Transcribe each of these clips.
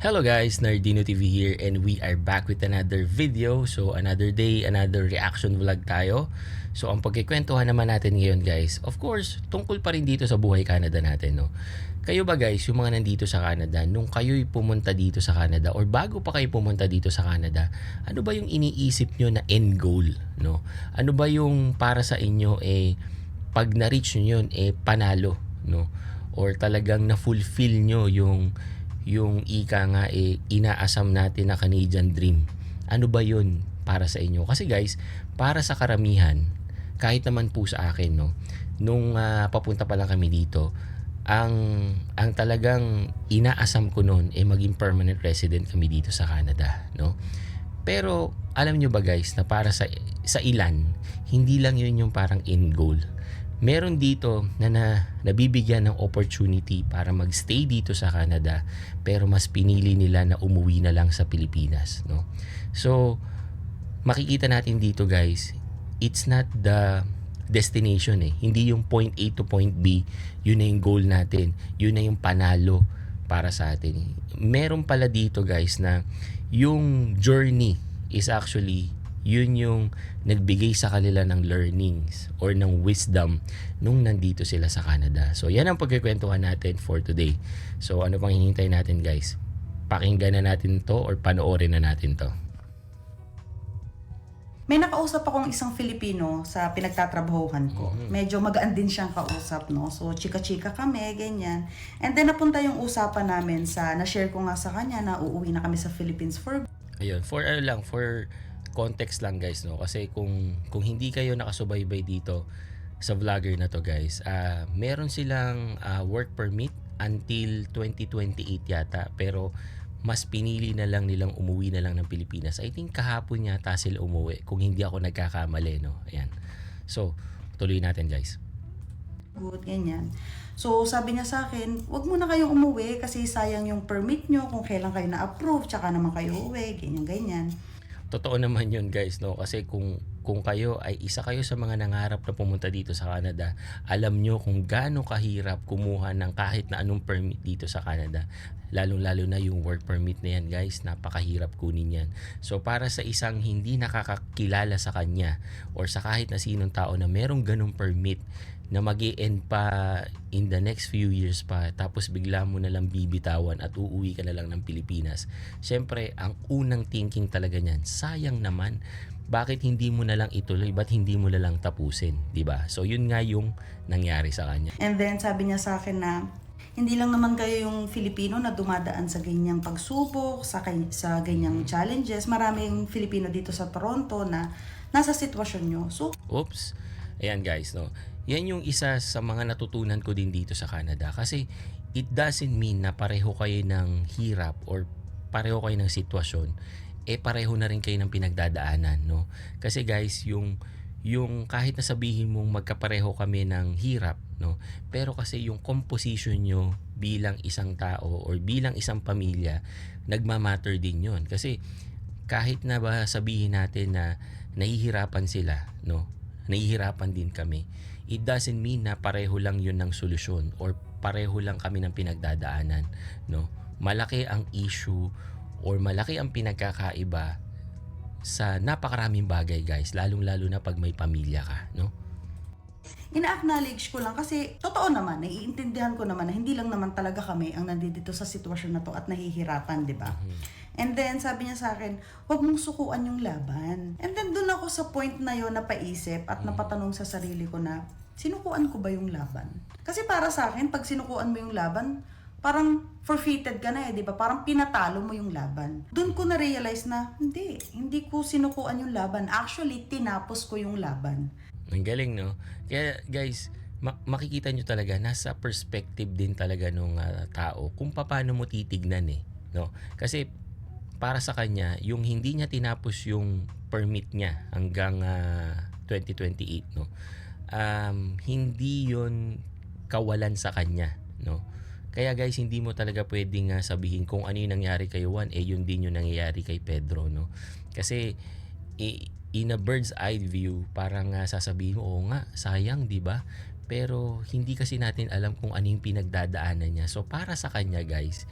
Hello guys, Nardino TV here and we are back with another video. So another day, another reaction vlog tayo. So ang pagkikwentuhan naman natin ngayon guys, of course, tungkol pa rin dito sa buhay Canada natin, no? Kayo ba guys, yung mga nandito sa Canada, nung kayo'y pumunta dito sa Canada or bago pa kayo pumunta dito sa Canada, ano ba yung iniisip nyo na end goal, no? Ano ba yung para sa inyo pag na-reach nyo yun panalo, no? Or talagang na-fulfill nyo yung ika nga inaasam natin na Canadian dream. Ano ba yun para sa inyo? Kasi guys, para sa karamihan, kahit naman po sa akin, no, nung papunta pa lang kami dito, ang talagang inaasam ko noon maging permanent resident kami dito sa Canada, no? Pero alam nyo ba guys na para sa ilan, hindi lang yun yung parang end goal. Meron dito na nabibigyan ng opportunity para magstay dito sa Canada pero mas pinili nila na umuwi na lang sa Pilipinas, no? So makikita natin dito guys, it's not the destination Hindi yung point A to point B, yun na yung goal natin. Yun na yung panalo para sa atin. Meron pala dito guys na yung journey is actually yun yung nagbigay sa kanila ng learnings or ng wisdom nung nandito sila sa Canada. So yan ang pagkikwentuhan natin for today. So ano pang hinihintay natin guys? Pakinggan na natin to or panoorin na natin to. May nakausap akong isang Filipino sa pinagtatrabahuhan ko. Medyo magaan din siyang kausap, no? So, chika-chika kami, ganyan. And then, napunta yung usapan namin na-share ko nga sa kanya na uuwi na kami sa Philippines for... Ayun, for context lang guys, no? Kasi kung hindi kayo nakasubaybay dito sa vlogger na to guys, meron silang work permit until 2028 yata, pero mas pinili na lang nilang umuwi na lang ng Pilipinas. I think kahapon yata sila umuwi kung hindi ako nagkakamali, no? Ayan. So, tuloy natin guys. Good, ganyan. So, sabi niya sa akin, wag muna kayong umuwi kasi sayang yung permit nyo kung kailan kayo na-approve, tsaka naman kayo uwi, ganyan. Totoo naman yun guys, no? Kasi kung kayo ay isa kayo sa mga nangarap na pumunta dito sa Canada, alam nyo kung gaano kahirap kumuha ng kahit na anong permit dito sa Canada. Lalong-lalo na yung work permit na yan guys, napakahirap kunin yan. So para sa isang hindi nakakakilala sa kanya or sa kahit na sinong tao na merong ganong permit na mag-e-end pa in the next few years pa, tapos bigla mo na lang bibitawan at uuwi ka na lang ng Pilipinas. Siyempre, ang unang thinking talaga niyan, sayang naman, bakit hindi mo na lang ituloy, ba't hindi mo na lang tapusin, di ba? So yun nga yung nangyari sa kanya. And then, sabi niya sa akin na, hindi lang naman kayo yung Filipino na dumadaan sa ganyang pagsubok, sa ganyang challenges. Maraming Filipino dito sa Toronto na nasa sitwasyon nyo. So, oops. Ayan guys, no. Yan yung isa sa mga natutunan ko din dito sa Canada kasi it doesn't mean na pareho kayo ng hirap or pareho kayo ng sitwasyon, pareho na rin kayo ng pinagdadaanan, no? Kasi guys, yung kahit na sabihin mong magkapareho kami ng hirap, no? Pero kasi yung composition nyo bilang isang tao or bilang isang pamilya, nagmamatter din yun. Kasi kahit na ba sabihin natin na nahihirapan sila, no? Nahihirapan din kami. It doesn't mean na pareho lang yun ng solusyon or pareho lang kami ng pinagdadaanan, no? Malaki ang issue or malaki ang pinagkakaiba sa napakaraming bagay guys, lalong-lalo na pag may pamilya ka, no? ina-acknowledge ko lang kasi totoo naman, naiintindihan ko naman na hindi lang naman talaga kami ang nandito sa sitwasyon na to at nahihirapan, di ba? And then, sabi niya sa akin, huwag mong sukuan yung laban. And then, doon ako sa point na yon napaisip at napatanong sa sarili ko na, sinukuan ko ba yung laban? Kasi para sa akin, pag sinukuan mo yung laban, parang forfeited ka na di ba? Parang pinatalo mo yung laban. Doon ko na-realize na, hindi ko sinukuan yung laban. Actually, tinapos ko yung laban. Ang galing, no? Kaya guys, makikita nyo talaga, nasa perspective din talaga nung tao kung paano mo titignan no? Kasi para sa kanya, yung hindi niya tinapos yung permit niya hanggang 2028, no? Hindi yon kawalan sa kanya, no? Kaya guys, hindi mo talaga pwedeng sabihin kung ano yung nangyari kay Juan, yun din yung nangyayari kay Pedro, no? Kasi in a bird's eye view, parang sasabihin mo, oo nga, sayang, di ba? Pero hindi kasi natin alam kung ano yung pinagdadaanan niya. So para sa kanya guys,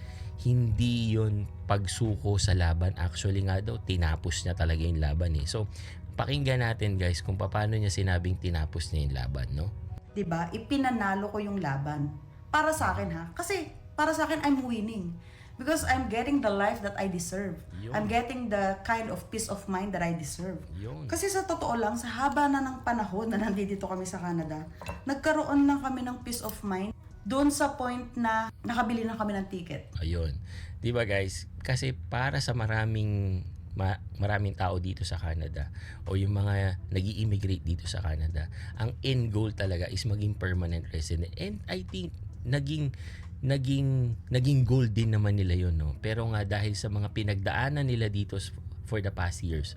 hindi yon pagsuko sa laban. Actually nga daw, tinapos niya talaga yung laban eh. So, pakinggan natin guys kung paano niya sinabing tinapos niya yung laban, no? 'Di ba? Ipinanalo ko yung laban. Para sa akin ha. Kasi para sa akin I'm winning. Because I'm getting the life that I deserve. Yun. I'm getting the kind of peace of mind that I deserve. Yun. Kasi sa totoo lang, sa haba na ng panahon na nandito kami sa Canada, nagkaroon lang kami ng peace of mind doon sa point na nakabili na kami ng ticket. Ayun. 'Di ba guys? Kasi para sa maraming tao dito sa Canada o yung mga nag-i-immigrate dito sa Canada, ang end goal talaga is maging permanent resident. And I think naging goal din naman nila yon, no? Pero nga dahil sa mga pinagdaanan nila dito for the past years,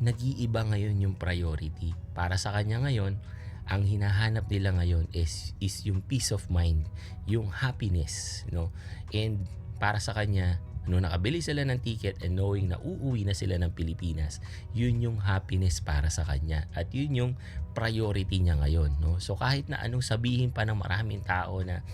nag-iiba ngayon yung priority. Para sa kanya ngayon, ang hinahanap nila ngayon is yung peace of mind, yung happiness, no? And para sa kanya, nakabili sila ng ticket and knowing na uuwi na sila ng Pilipinas, yun yung happiness para sa kanya at yun yung priority niya ngayon, no? So kahit na anong sabihin pa ng maraming tao na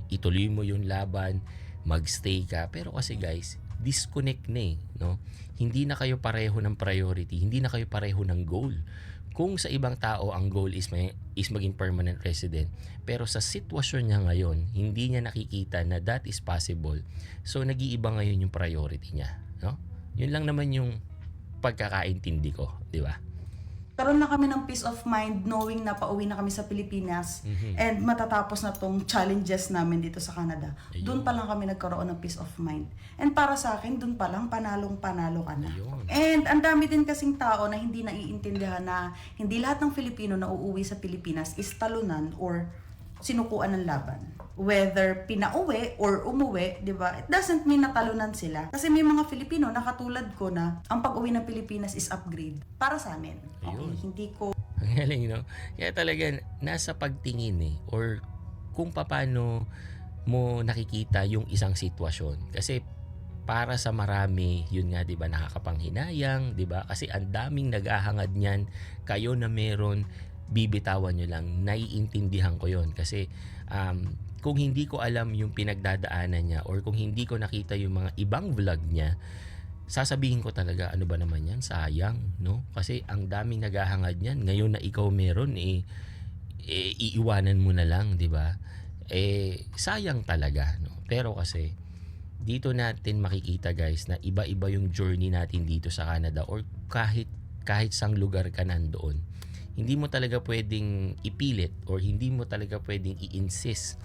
ituloy mo yung laban, magstay ka, pero kasi guys, disconnect na eh, no? Hindi na kayo pareho ng priority, hindi na kayo pareho ng goal. Kung sa ibang tao ang goal is maging permanent resident, pero sa sitwasyon niya ngayon, hindi niya nakikita na that is possible. So nag-iiba ngayon yung priority niya, no? Yun lang naman yung pagkakaintindi ko, di ba? Karoon na kami ng peace of mind knowing na pauwi na kami sa Pilipinas and matatapos na tong challenges namin dito sa Canada. Ayun. Doon pa lang kami nagkaroon ng peace of mind. And para sa akin, doon pa lang panalong-panalo ka na. Ayun. And ang dami din kasing tao na hindi naiintindihan na hindi lahat ng Filipino na uuwi sa Pilipinas is talunan or sinukuan ng laban. Whether pinauwi or umuwi, di ba? It doesn't mean natalunan sila. Kasi may mga Filipino na katulad ko na ang pag-uwi ng Pilipinas is upgrade para sa amin. Okay, Ayun. hindi ko Ang galing, no? Kaya talaga, nasa pagtingin eh, or kung paano mo nakikita yung isang sitwasyon. Kasi para sa marami, yun nga, di ba, nakakapanghinayang, di ba? Kasi ang daming naghahangad niyan, kayo na meron, bibitawan nyo lang, naiintindihan ko yon. Kasi kung hindi ko alam yung pinagdadaanan niya or kung hindi ko nakita yung mga ibang vlog niya, sasabihin ko talaga, ano ba naman yan? Sayang, no? Kasi ang daming naghahangad niyan. Ngayon na ikaw meron, iiwanan mo na lang, di ba? Sayang talaga, no? Pero kasi, dito natin makikita guys na iba-iba yung journey natin dito sa Canada or kahit sang lugar ka nandoon. Hindi mo talaga pwedeng ipilit or hindi mo talaga pwedeng i-insist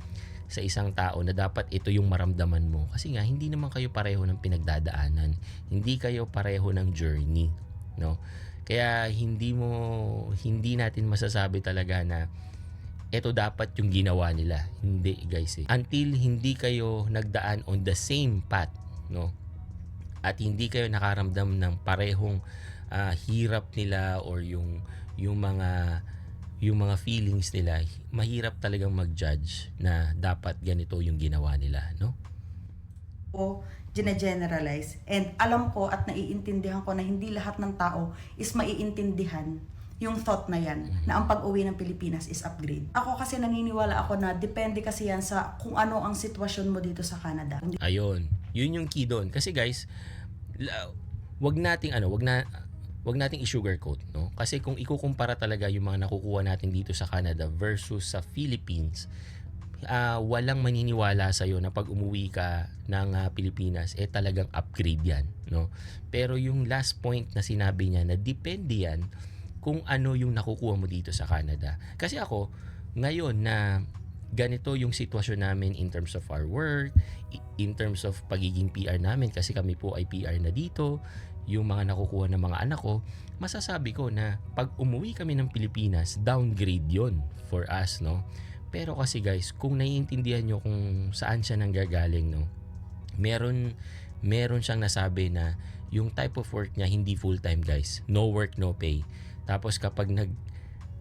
sa isang tao na dapat ito yung maramdaman mo. Kasi nga, hindi naman kayo pareho ng pinagdadaanan. Hindi kayo pareho ng journey, no? Kaya hindi natin masasabi talaga na ito dapat yung ginawa nila. Hindi guys eh. Until hindi kayo nagdaan on the same path, no? At hindi kayo nakaramdam ng parehong hirap nila or yung mga feelings nila, mahirap talagang mag-judge na dapat ganito yung ginawa nila, no? o gine-generalize. And alam ko at naiintindihan ko na hindi lahat ng tao is maiintindihan yung thought na yan, na ang pag-uwi ng Pilipinas is upgrade. Ako kasi naniniwala ako na depende kasi yan sa kung ano ang sitwasyon mo dito sa Canada. Ayun, yun yung key doon. Kasi guys, wag nating i-sugarcoat, no? Kasi kung ikukumpara talaga yung mga nakukuha natin dito sa Canada versus sa Philippines, walang maniniwala sa iyo na pag umuwi ka ng Pilipinas talagang upgrade yan, no? Pero yung last point na sinabi niya na depende yan kung ano yung nakukuha mo dito sa Canada. Kasi ako ngayon na ganito yung sitwasyon namin in terms of our work, in terms of pagiging PR namin, kasi kami po ay PR na dito, yung mga nakukuha ng mga anak ko, masasabi ko na pag umuwi kami ng Pilipinas, downgrade yon for us, no? Pero kasi guys, kung naiintindihan nyo kung saan siya nanggagaling, no? Meron siyang nasabi na yung type of work niya hindi full-time guys. No work, no pay. Tapos kapag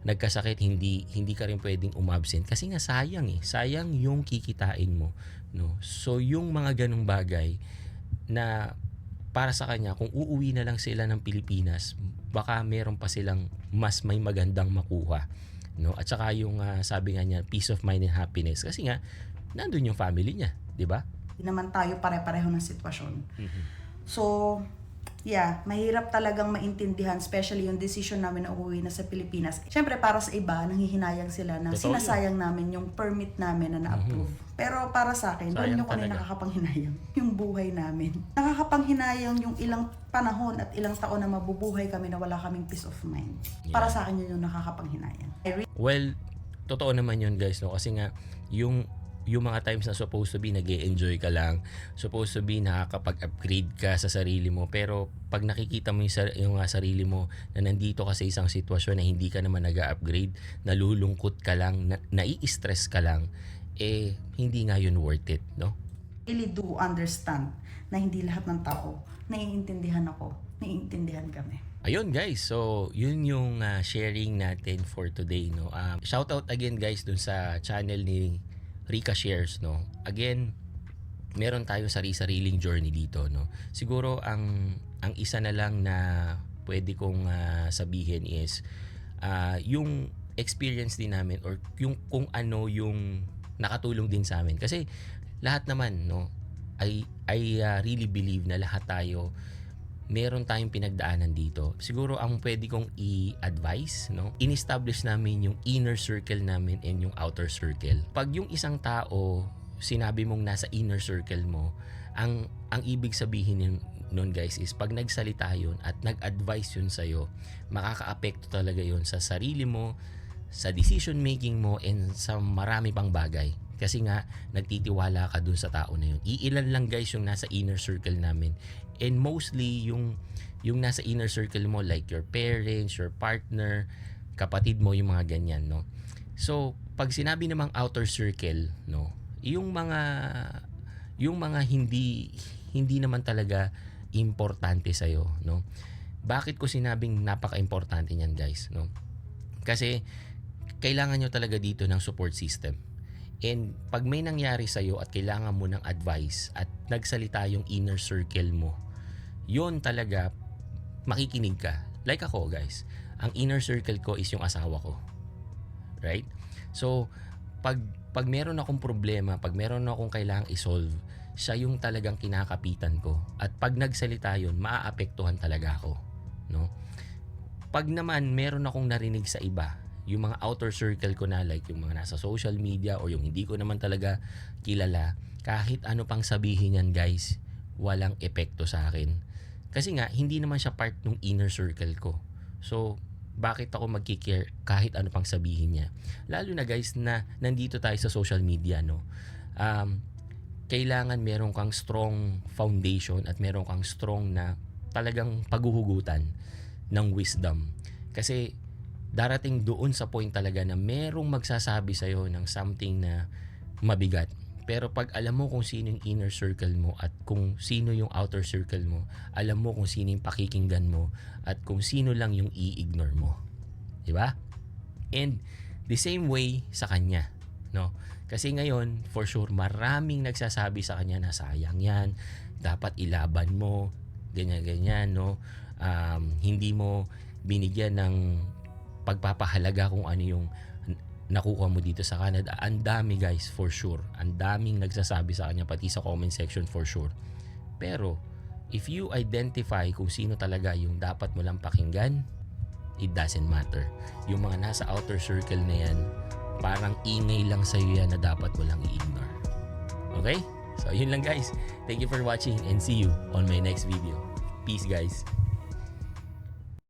nagkasakit, hindi ka rin pwedeng umabsent kasi nga sayang sayang yung kikitain mo, no? So yung mga ganung bagay na para sa kanya, kung uuwi na lang sila ng Pilipinas, baka meron pa silang mas may magandang makuha, no? At saka yung sabi nga niya, peace of mind and happiness, kasi nga nandun yung family niya, di ba? Hindi naman tayo pare-pareho ng sitwasyon. Mhm. So, yeah, mahirap talagang maintindihan, especially yung decision namin na uuwi na sa Pilipinas. Siyempre, para sa iba, nanghihinayang sila na Totoo sinasayang namin yung permit namin na na-approve. Pero para sa akin, doon Sayang yung kung talaga. nakakapanghinayang yung buhay namin. Nakakapanghinayang yung ilang panahon at ilang taon na mabubuhay kami na wala kaming peace of mind. Para sa akin yun yung nakakapanghinayang. Well, totoo naman yun guys, no? Kasi nga, yung mga times na supposed to be nag-e-enjoy ka lang, supposed to be nakakapag-upgrade ka sa sarili mo, pero pag nakikita mo yung sarili mo na nandito ka sa isang sitwasyon na hindi ka naman nag-upgrade, nalulungkot ka lang, nai-stress ka lang, eh hindi nga yun worth it, no? Really do understand na hindi lahat ng tao naiintindihan ako, naiintindihan kami. Ayun guys, so yun yung sharing natin for today, no. Shout out again guys dun sa channel ni Rica Shares, no. Again, meron tayo sari-sariling journey dito, no. Siguro ang isa na lang na pwede kong sabihin is yung experience din namin or yung kung ano yung nakatulong din sa amin. Kasi lahat naman, no, I really believe na lahat tayo meron tayong pinagdaanan dito. Siguro ang pwede kong i-advise, no, in-establish namin yung inner circle namin and yung outer circle. Pag yung isang tao, sinabi mong nasa inner circle mo, ang ibig sabihin nun guys is pag nagsalita yun at nag-advise yun sa'yo, makaka-apekto talaga yun sa sarili mo, sa decision making mo, and sa marami pang bagay. Kasi nga, nagtitiwala ka dun sa tao na yun. Iilan lang guys yung nasa inner circle namin. And mostly, yung nasa inner circle mo, like your parents, your partner, kapatid mo, yung mga ganyan, no? So, pag sinabi namang outer circle, no, yung mga hindi naman talaga importante sa'yo, no? Bakit ko sinabing napaka-importante niyan guys, no? Kasi, kailangan nyo talaga dito ng support system. And pag may nangyari sa'yo at kailangan mo ng advice at nagsalita yung inner circle mo, yun talaga, makikinig ka. Like ako guys, ang inner circle ko is yung asawa ko. Right? So, pag meron akong problema, pag meron akong kailangang isolve, siya yung talagang kinakapitan ko. At pag nagsalita yun, maaapektuhan talaga ako. No? Pag naman meron akong narinig sa iba, yung mga outer circle ko na, like yung mga nasa social media or yung hindi ko naman talaga kilala, kahit ano pang sabihin yan guys, walang epekto sa akin. Kasi nga, hindi naman siya part ng inner circle ko. So, bakit ako magkikare kahit ano pang sabihin niya? Lalo na guys na nandito tayo sa social media, no? Kailangan meron kang strong foundation at meron kang strong na talagang paghuhugutan ng wisdom. Kasi darating doon sa point talaga na merong magsasabi sa'yo ng something na mabigat. Pero pag alam mo kung sino yung inner circle mo at kung sino yung outer circle mo, alam mo kung sino yung pakikinggan mo at kung sino lang yung i-ignore mo. Diba? And the same way sa kanya. No? Kasi ngayon, for sure, maraming nagsasabi sa kanya na sayang yan, dapat ilaban mo, ganyan-ganyan, no? Hindi mo binigyan ng pagpapahalaga kung ano yung nakuha mo dito sa Canada. Ang dami guys, for sure. Ang daming nagsasabi sa kanya, pati sa comment section for sure. Pero, if you identify kung sino talaga yung dapat mo lang pakinggan, it doesn't matter. Yung mga nasa outer circle na yan, parang ingay lang sa'yo yan na dapat mo lang i-ignore. Okay? So, yun lang guys. Thank you for watching and see you on my next video. Peace guys.